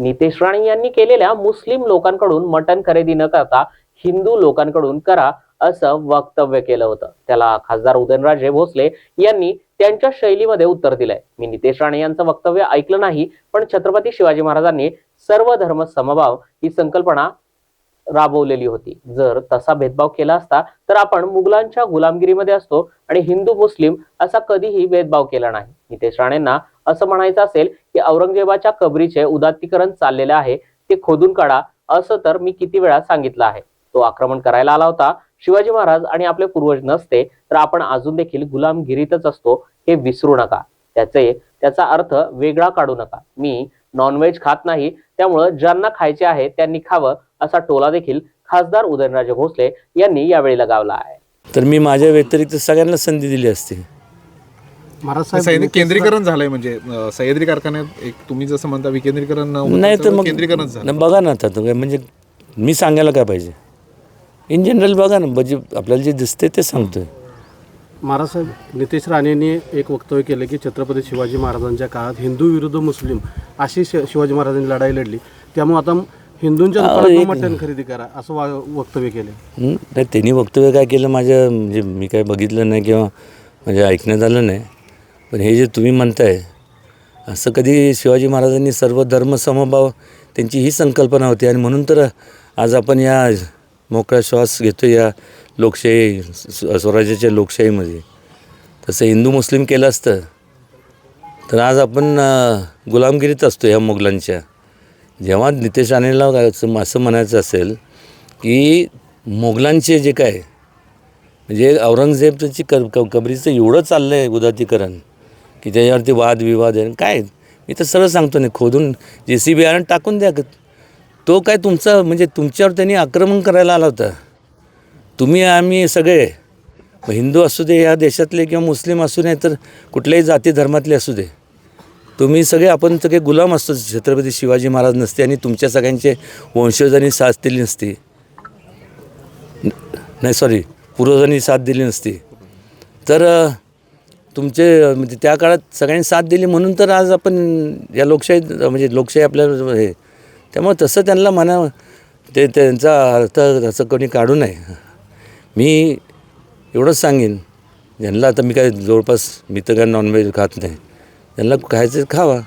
नितेश राणे यांनी केलेल्या मुस्लिम लोकांकडून मटण खरेदी न करता हिंदू लोकांकडून करा असं वक्तव्य केलं होतं. त्याला खासदार उदयनराजे भोसले यांनी त्यांच्या शैलीमध्ये उत्तर दिलंय. मी नितेश राणे यांचं वक्तव्य ऐकलं नाही, पण छत्रपती शिवाजी महाराजांनी सर्व धर्म समभाव ही संकल्पना राबवलेली होती. जर तसा भेदभाव केला असता तर आपण मुघलांच्या गुलामगिरीमध्ये असतो आणि हिंदू मुस्लिम असा कधीही भेदभाव केला नाही. नितेश राणेंना असं म्हणायचं असेल की औरंगजेबाच्या कबरीचे उदात्तीकरण चाललेले आहे, ते खोदून काढा, असं तर मी किती वेळा सांगितलं आहे. तो आक्रमण करायला आला होता. शिवाजी महाराज आणि आपले पूर्वज नसते तर आपण अजून देखील गुलामगिरीतच असतो, हे विसरू नका. त्याचा अर्थ वेगळा काढू नका. मी नॉनव्हेज खात नाही, त्यामुळे ज्यांना खायचे आहे त्यांनी खावं, असा टोला देखील खासदार उदयनराजे भोसले यांनी यावेळी लगावला आहे. तर मी माझ्या व्यतिरिक्त सगळ्यांना संधी दिली असती. महाराज केंद्रीकरण झालंय, म्हणजे सह्याद्री कारखान्यात एक तुम्ही जसं म्हणता विकेंद्रीकरण नाही तर मग केंद्रीकरण झालं. बघा ना आता तो म्हणजे मी सांगायला काय पाहिजे, इन जनरल बघा ना, म्हणजे आपल्याला जे दिसते ते सांगतोय. महाराज साहेब, नितेश राणेंनी एक वक्तव्य केलं की छत्रपती शिवाजी महाराजांच्या काळात हिंदू विरुद्ध मुस्लिम अशी शिवाजी महाराजांनी लढाई लढली, त्यामुळे आता हिंदूंच्या दुकानातून मटण खरेदी करा असं वक्तव्य केलं. नाही, त्यांनी वक्तव्य काय केलं माझ्या म्हणजे मी काय बघितलं नाही किंवा म्हणजे ऐकण्यात आलं नाही. पण हे जे तुम्ही म्हणताय असं कधी शिवाजी महाराजांनी सर्व धर्म समभाव त्यांची ही संकल्पना होती आणि म्हणून तर आज आपण या मोकळा श्वास घेतो या लोकशाही स्वराज्याच्या लोकशाहीमध्ये. तसं हिंदू मुस्लिम केलं असतं तर आज आपण गुलामगिरीत असतो ह्या मोगलांच्या. जेव्हा नितेश राणेला असं म्हणायचं असेल की मोगलांचे जे काय म्हणजे औरंगजेबची कबरीचं एवढं चाललं आहे उदात्तीकरण की त्याच्यावरती वादविवाद आहे काय, मी तर सरळ सांगतो नाही, खोदून JCB आणून टाकून द्या. तो काय तुमचा म्हणजे तुमच्यावर त्यांनी आक्रमण करायला आला होता. तुम्ही आम्ही सगळे हिंदू असू दे या देशातले किंवा मुस्लिम असू नये तर कुठल्याही जाती धर्मातले असू दे, तुम्ही सगळे आपण सगळे गुलाम असतो. छत्रपती शिवाजी महाराज नसते आणि तुमच्या सगळ्यांचे वंशजांनी साथ दिली नसती, नाही सॉरी पूर्वजांनी साथ दिली नसती तर तुमचे म्हणजे त्या काळात सगळ्यांनी साथ दिली म्हणून तर आज आपण या लोकशाही म्हणजे लोकशाही आपल्याला हे. त्यामुळे तसं त्यांना म्हणा ते त्यांचा अर्थ असं कोणी काढू नये. मी एवढंच सांगेन ज्यांना, आता मी काय जवळपास मी तर काय नॉनव्हेज खात नाही, त्यांना खायचं खावा.